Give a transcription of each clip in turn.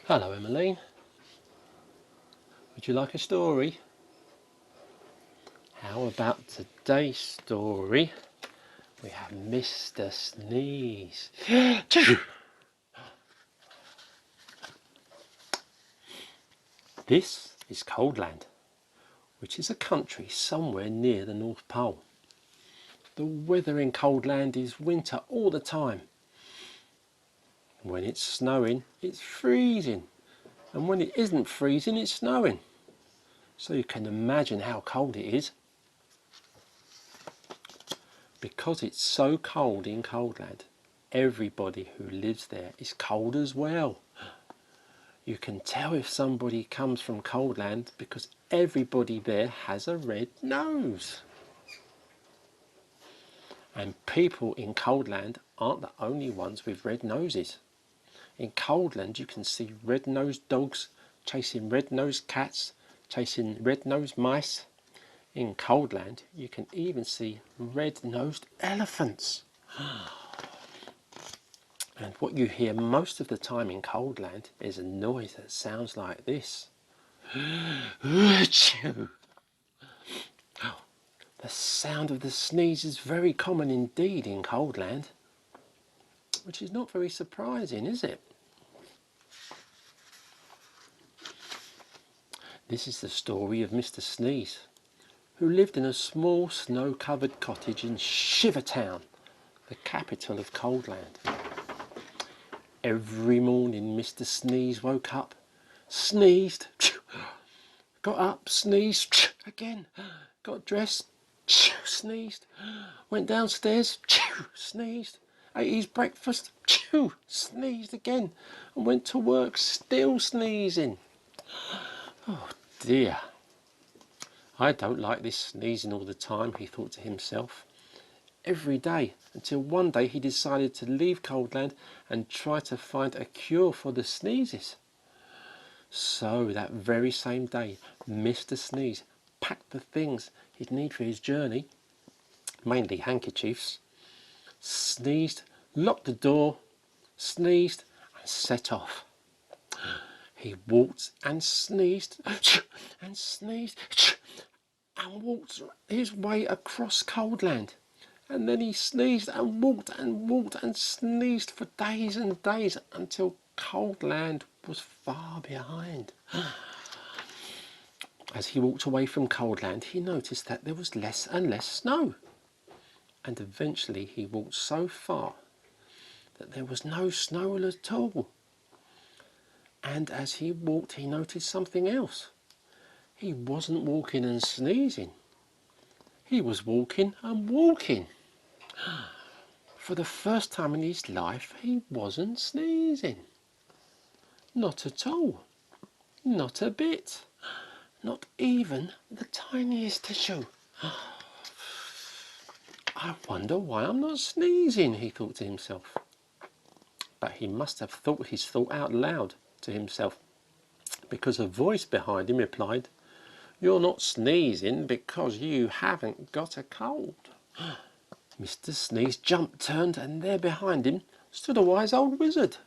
Hello Emmeline, would you like a story? How about today's story? We have Mr. Sneeze. This is Coldland, which is a country somewhere near the North Pole. The weather in Coldland is winter all the time. When it's snowing, it's freezing, and when it isn't freezing, it's snowing. So you can imagine how cold it is. Because it's so cold in Coldland, everybody who lives there is cold as well. You can tell if somebody comes from Coldland because everybody there has a red nose. And people in Coldland aren't the only ones with red noses. In Coldland you can see red-nosed dogs chasing red-nosed cats, chasing red-nosed mice. In Coldland you can even see red-nosed elephants. And what you hear most of the time in Coldland is a noise that sounds like this. The sound of the sneeze is very common indeed in Coldland, which is not very surprising, is it? This is the story of Mr. Sneeze, who lived in a small snow-covered cottage in Shivertown, the capital of Coldland. Every morning Mr. Sneeze woke up, sneezed, got up, sneezed again, got dressed, sneezed, went downstairs, sneezed, ate his breakfast, sneezed again, and went to work still sneezing. Oh dear, I don't like this sneezing all the time, he thought to himself. Every day, until one day he decided to leave Coldland and try to find a cure for the sneezes. So that very same day, Mr. Sneeze packed the things he'd need for his journey, mainly handkerchiefs, sneezed, locked the door, sneezed and set off. He walked and sneezed and sneezed and walked his way across Coldland. And then he sneezed and walked and sneezed for days and days until Coldland was far behind. As he walked away from Coldland, he noticed that there was less and less snow. And eventually he walked so far that there was no snow at all. And as he walked, he noticed something else. He wasn't walking and sneezing. He was walking and walking. For the first time in his life, he wasn't sneezing. Not at all. Not a bit. Not even the tiniest tissue. I wonder why I'm not sneezing, he thought to himself. But he must have thought his thought out loud to himself, because a voice behind him replied, "You're not sneezing because you haven't got a cold." Mr. Sneeze jumped, turned, and there behind him stood a wise old wizard.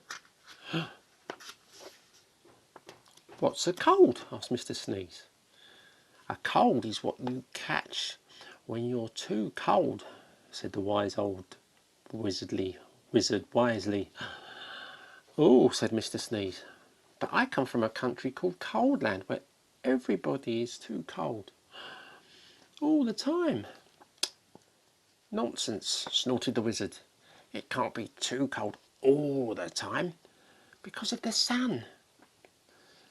"What's a cold?" asked Mr. Sneeze. "A cold is what you catch when you're too cold," said the wise old wizard wisely. "Oh," said Mr. Sneeze, "but I come from a country called Coldland, where everybody is too cold all the time." "Nonsense," snorted the wizard. "It can't be too cold all the time because of the sun."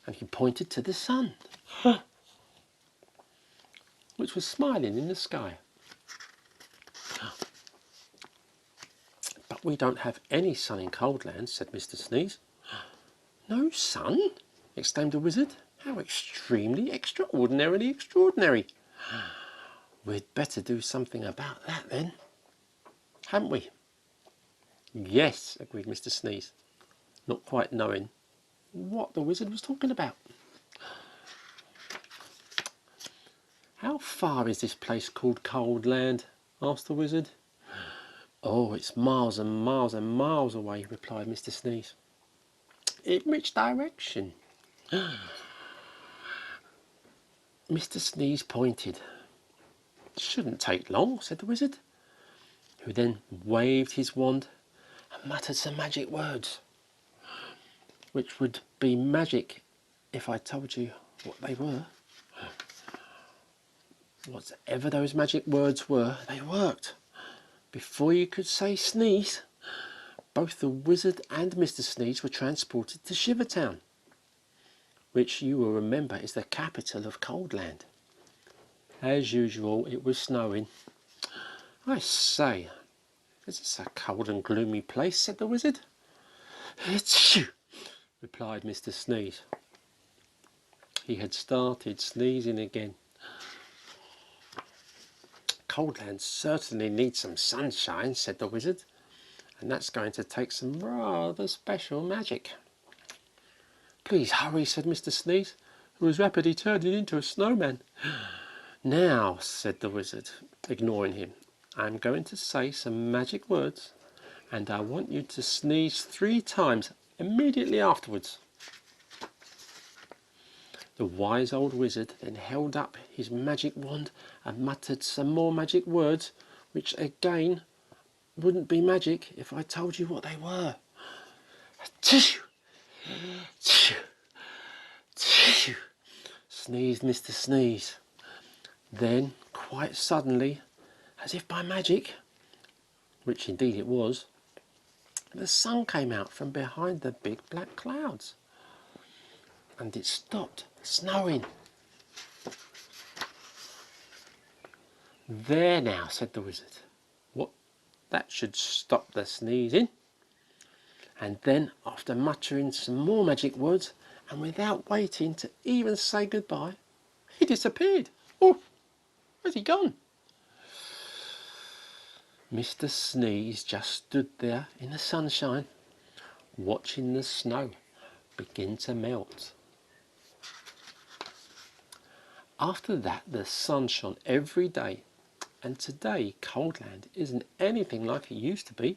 And he pointed to the sun, which was smiling in the sky. "But we don't have any sun in Coldland," said Mr. Sneeze. "No sun?" exclaimed the wizard. "How extremely, extraordinarily extraordinary! We'd better do something about that then, hadn't we?" "Yes," agreed Mr. Sneeze, not quite knowing what the wizard was talking about. "How far is this place called Coldland?" asked the wizard. "Oh, it's miles and miles and miles away," replied Mr. Sneeze. In which direction? Mr. Sneeze pointed. Shouldn't take long, said the wizard, who then waved his wand and muttered some magic words, which would be magic if I told you what they were. Whatever those magic words were, they worked. Before you could say sneeze, both the wizard and Mr. Sneeze were transported to Shivertown, which you will remember is the capital of Coldland. As usual, it was snowing. I say, is this a cold and gloomy place? Said the wizard. Achoo! Replied Mr. Sneeze. He had started sneezing again. Coldland certainly needs some sunshine, said the wizard, and that's going to take some rather special magic. Please hurry, said Mr. Sneeze, who was rapidly turning into a snowman. Now, said the wizard, ignoring him, I'm going to say some magic words, and I want you to sneeze 3 times immediately afterwards. The wise old wizard then held up his magic wand and muttered some more magic words, which again wouldn't be magic if I told you what they were. Tissue, tissue, tissue, sneezed Mr. Sneeze. Then, quite suddenly, as if by magic, which indeed it was, the sun came out from behind the big black clouds, and it stopped snowing. There now, said the wizard. What? That should stop the sneezing. And then, after muttering some more magic words, and without waiting to even say goodbye, he disappeared. Oh, where's he gone? Mr. Sneeze just stood there in the sunshine, watching the snow begin to melt. After that, the sun shone every day, and today Coldland isn't anything like it used to be.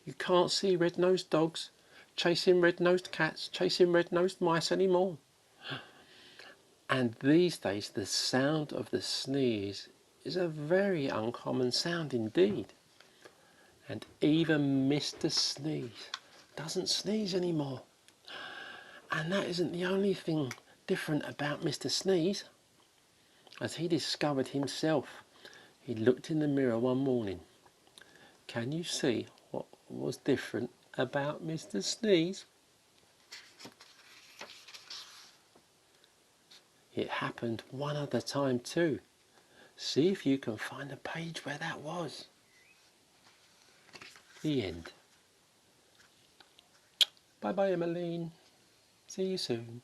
You can't see red-nosed dogs chasing red-nosed cats, chasing red-nosed mice anymore. And these days the sound of the sneeze is a very uncommon sound indeed. And even Mr. Sneeze doesn't sneeze anymore. And that isn't the only thing different about Mr. Sneeze. As he discovered himself, he looked in the mirror one morning. Can you see what was different about Mr. Sneeze? It happened one other time too. See if you can find a page where that was. The end. Bye bye, Emmeline. See you soon.